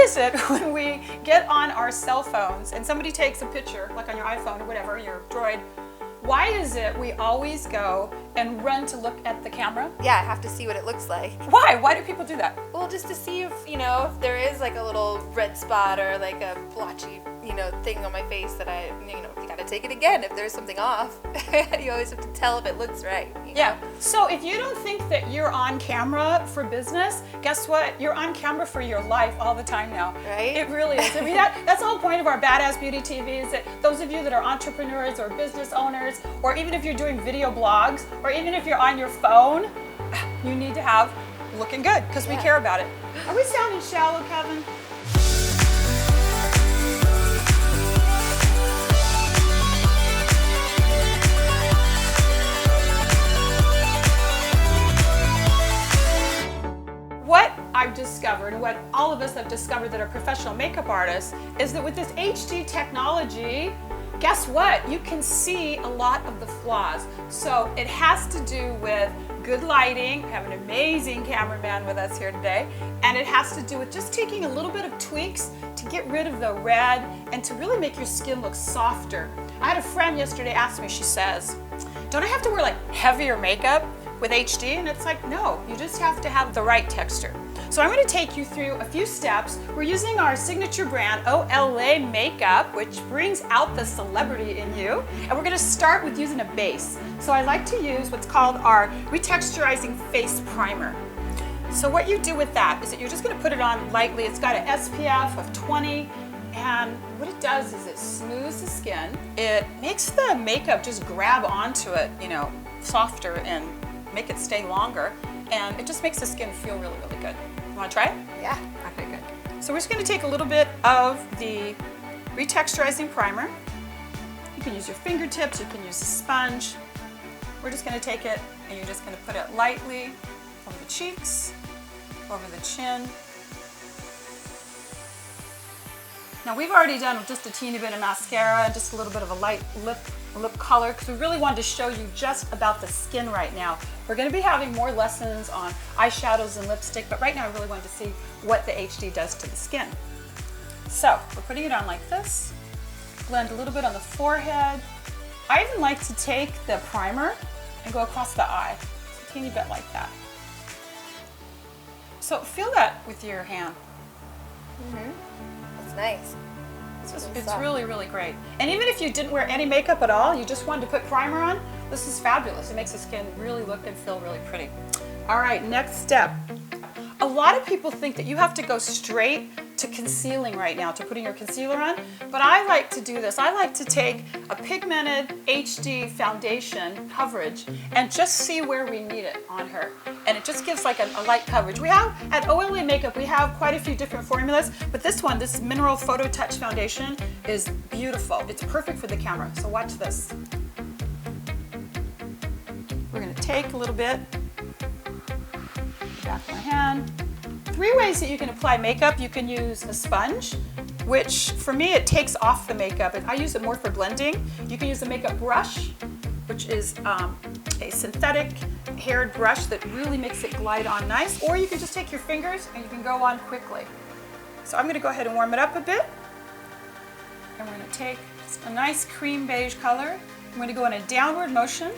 is it when we get on our cell phones and somebody takes a picture, like on your iPhone or whatever, your Droid, why is it we always go and run to look at the camera? Yeah, I have to see what it looks like. Why? Why do people do that? Well, just to see if, if there is like a little red spot or like a blotchy, thing on my face that you gotta take it again if there's something off. You always have to tell if it looks right. Yeah. So if you don't think that you're on camera for business, guess what? You're on camera for your life all the time now. Right? It really is. I mean, that's the whole point of our Badass Beauty TV is that those of you that are entrepreneurs or business owners, or even if you're doing video blogs, or even if you're on your phone, you need to have looking good because we care about it. Are we sounding shallow, Kevin? What I've discovered, what all of us have discovered that are professional makeup artists, is that with this HD technology, guess what? You can see a lot of the flaws. So it has to do with good lighting. We have an amazing cameraman with us here today. And it has to do with just taking a little bit of tweaks to get rid of the red and to really make your skin look softer. I had a friend yesterday ask me, she says, don't I have to wear like heavier makeup with HD? And it's like, no, you just have to have the right texture. So I'm going to take you through a few steps. We're using our signature brand, OLA Makeup, which brings out the celebrity in you. And we're going to start with using a base. So I like to use what's called our Retexturizing Face Primer. So what you do with that is that you're just going to put it on lightly. It's got an SPF of 20. And what it does is it smooths the skin. It makes the makeup just grab onto it, softer and make it stay longer. And it just makes the skin feel really, really good. You want to try it? Yeah. Okay, good. So we're just going to take a little bit of the retexturizing primer. You can use your fingertips, you can use a sponge. We're just going to take it and you're just going to put it lightly over the cheeks, over the chin. Now we've already done just a teeny bit of mascara and just a little bit of a light lip color because we really wanted to show you just about the skin right now. We're going to be having more lessons on eyeshadows and lipstick, but right now I really wanted to see what the HD does to the skin. So we're putting it on like this, blend a little bit on the forehead. I even like to take the primer and go across the eye, just a teeny bit like that. So feel that with your hand. That's nice. It's really, really great. And even if you didn't wear any makeup at all, you just wanted to put primer on, this is fabulous. It makes the skin really look and feel really pretty. All right, next step. A lot of people think that you have to go straight to concealing right now, to putting your concealer on, but I like to do this. I like to take a pigmented HD foundation coverage and just see where we need it on her. And it just gives like a light coverage. We have, at OLA Makeup, we have quite a few different formulas, but this one, this Mineral Photo Touch Foundation is beautiful. It's perfect for the camera, so watch this. We're gonna take a little bit, back of my hand. 3 ways that you can apply makeup. You can use a sponge, which for me it takes off the makeup, and I use it more for blending. You can use a makeup brush, which is a synthetic haired brush that really makes it glide on nice, or you can just take your fingers and you can go on quickly. So I'm going to go ahead and warm it up a bit, and we're going to take a nice cream beige color. I'm going to go in a downward motion.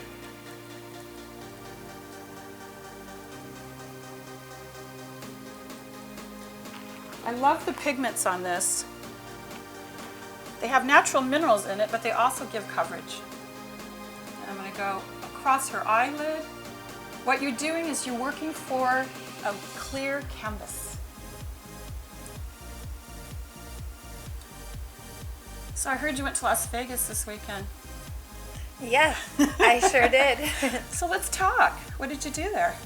I love the pigments on this. They have natural minerals in it, but they also give coverage. And I'm going to go across her eyelid. What you're doing is you're working for a clear canvas. So I heard you went to Las Vegas this weekend. Yeah, I sure did. So let's talk. What did you do there?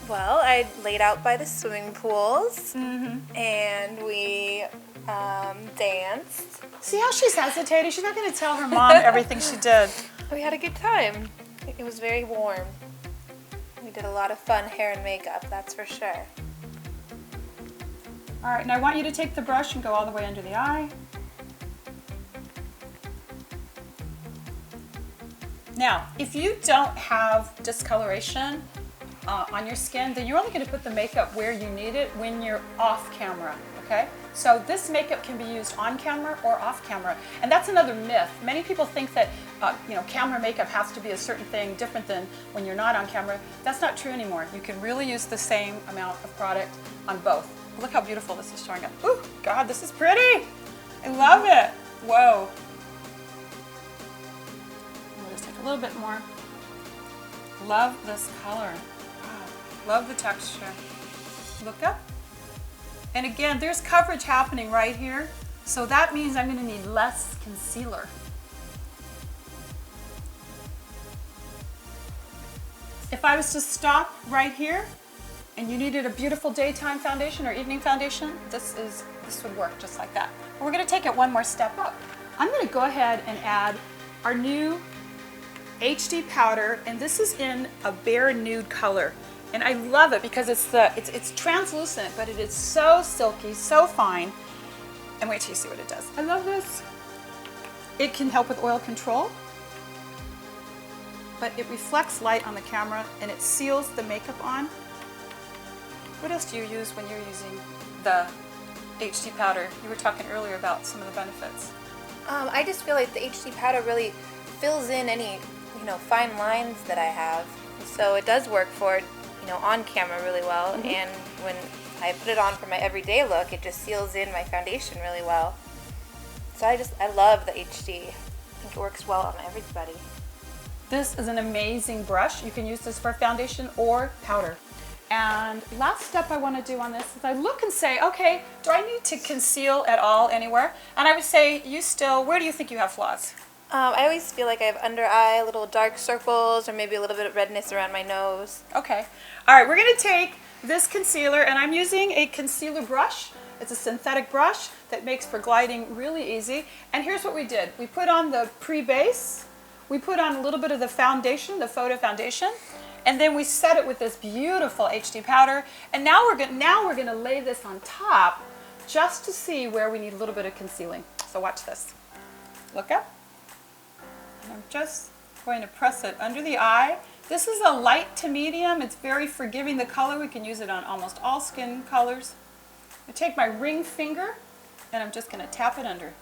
Well, I laid out by the swimming pools, and we danced. See how she's hesitating? She's not going to tell her mom everything she did. We had a good time. It was very warm. We did a lot of fun hair and makeup, that's for sure. All right, and I want you to take the brush and go all the way under the eye. Now, if you don't have discoloration, on your skin, then you're only going to put the makeup where you need it when you're off camera, okay? So this makeup can be used on camera or off camera, and that's another myth. Many people think that camera makeup has to be a certain thing different than when you're not on camera. That's not true anymore. You can really use the same amount of product on both. Look how beautiful this is showing up. Ooh, God, this is pretty. I love it. Whoa. We'll just take a little bit more. Love this color. Wow. Love the texture. Look up. And again, there's coverage happening right here. So that means I'm going to need less concealer. If I was to stop right here and you needed a beautiful daytime foundation or evening foundation, this would work just like that. But we're going to take it one more step up. I'm going to go ahead and add our new HD powder, and this is in a bare nude color. And I love it because it's translucent, but it is so silky, so fine. And wait till you see what it does. I love this. It can help with oil control, but it reflects light on the camera and it seals the makeup on. What else do you use when you're using the HD powder? You were talking earlier about some of the benefits. I just feel like the HD powder really fills in any fine lines that I have. So it does work for on camera really well, and when I put it on for my everyday look, it just seals in my foundation really well. So I love the HD. I think it works well on everybody. This is an amazing brush. You can use this for foundation or powder. And last step I want to do on this is I look and say, okay, do I need to conceal at all anywhere? And I would say, where do you think you have flaws? I always feel like I have under eye, little dark circles, or maybe a little bit of redness around my nose. Okay. All right, we're going to take this concealer, and I'm using a concealer brush. It's a synthetic brush that makes for gliding really easy. And here's what we did. We put on the pre-base. We put on a little bit of the foundation, the photo foundation, and then we set it with this beautiful HD powder. And now we're going to lay this on top just to see where we need a little bit of concealing. So watch this. Look up. I'm just going to press it under the eye. This is a light to medium. It's very forgiving, the color. We can use it on almost all skin colors. I take my ring finger and I'm just going to tap it under.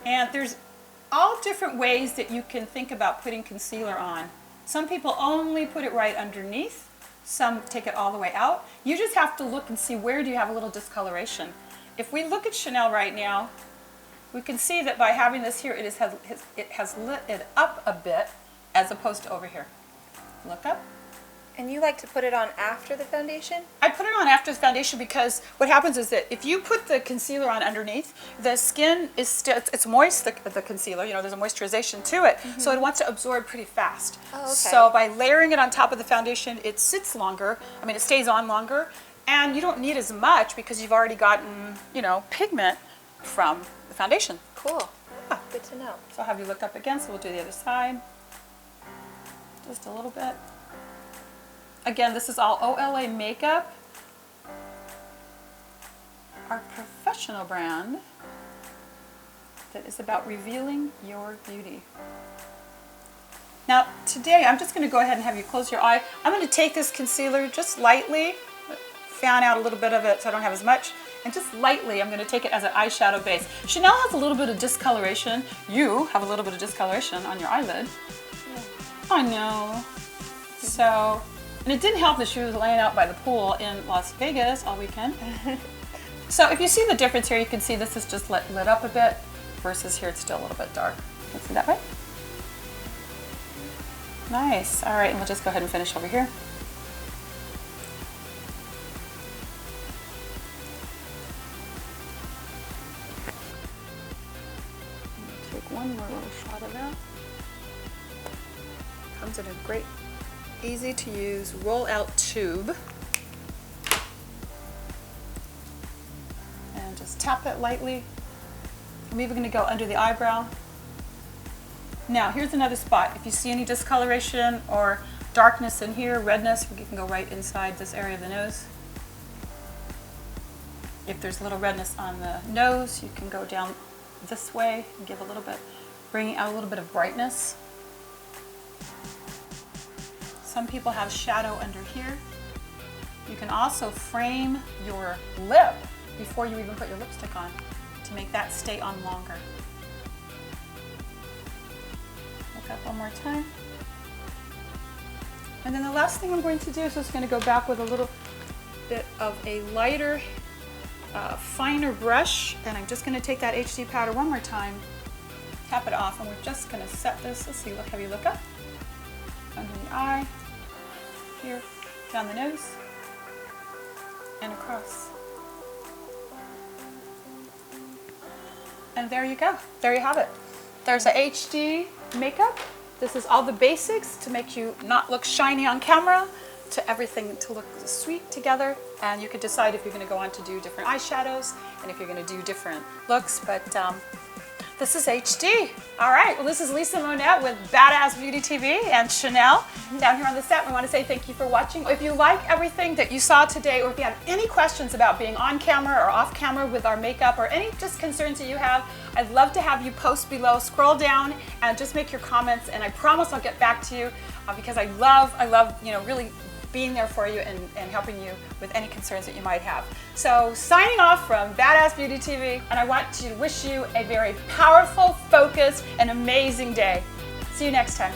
And there's all different ways that you can think about putting concealer on. Some people only put it right underneath. Some take it all the way out. You just have to look and see where do you have a little discoloration. If we look at Chanel right now, we can see that by having this here, it has lit it up a bit as opposed to over here. Look up. And you like to put it on after the foundation? I put it on after the foundation because what happens is that if you put the concealer on underneath, the skin is still, it's moist, the concealer, there's a moisturization to it, so it wants to absorb pretty fast. Oh, okay. So by layering it on top of the foundation, it sits longer, it stays on longer, and you don't need as much because you've already gotten, pigment from the foundation. Cool. Yeah. Good to know. So I'll have you look up again, so we'll do the other side. Just a little bit. Again, this is all OLA Makeup, our professional brand that is about revealing your beauty. Now, today I'm just going to go ahead and have you close your eye. I'm going to take this concealer just lightly, fan out a little bit of it so I don't have as much, and just lightly I'm going to take it as an eyeshadow base. Chanel has a little bit of discoloration. You have a little bit of discoloration on your eyelid. Yeah. I know. So, and it didn't help that she was laying out by the pool in Las Vegas all weekend. So if you see the difference here, you can see this is just lit up a bit versus here it's still a little bit dark. You can see that way? Nice. All right, and we'll just go ahead and finish over here. Take one more little shot of that. Comes in a great, easy to use roll out tube. And just tap it lightly. I'm even going to go under the eyebrow. Now here's another spot. If you see any discoloration or darkness in here, redness, you can go right inside this area of the nose. If there's a little redness on the nose, you can go down this way and give a little bit, bringing out a little bit of brightness. Some people have shadow under here. You can also frame your lip before you even put your lipstick on to make that stay on longer. Look up one more time. And then the last thing I'm going to do is just going to go back with a little bit of a lighter, finer brush, and I'm just going to take that HD powder one more time, tap it off, and we're just going to set this. Let's see, look, have you look up? Under the eye, here, down the nose, and across. And there you go. There you have it. There's a HD makeup. This is all the basics to make you not look shiny on camera, to everything to look sweet together. And you can decide if you're going to go on to do different eyeshadows and if you're going to do different looks. But this is HD. All right, well, this is Lisa Monette with Badass Beauty TV and Chanel down here on the set. We want to say thank you for watching. If you like everything that you saw today, or if you have any questions about being on camera or off camera with our makeup, or any just concerns that you have, I'd love to have you post below. Scroll down and just make your comments, and I promise I'll get back to you because I love, really being there for you and helping you with any concerns that you might have. So signing off from Badass Beauty TV, and I want to wish you a very powerful, focused, and amazing day. See you next time.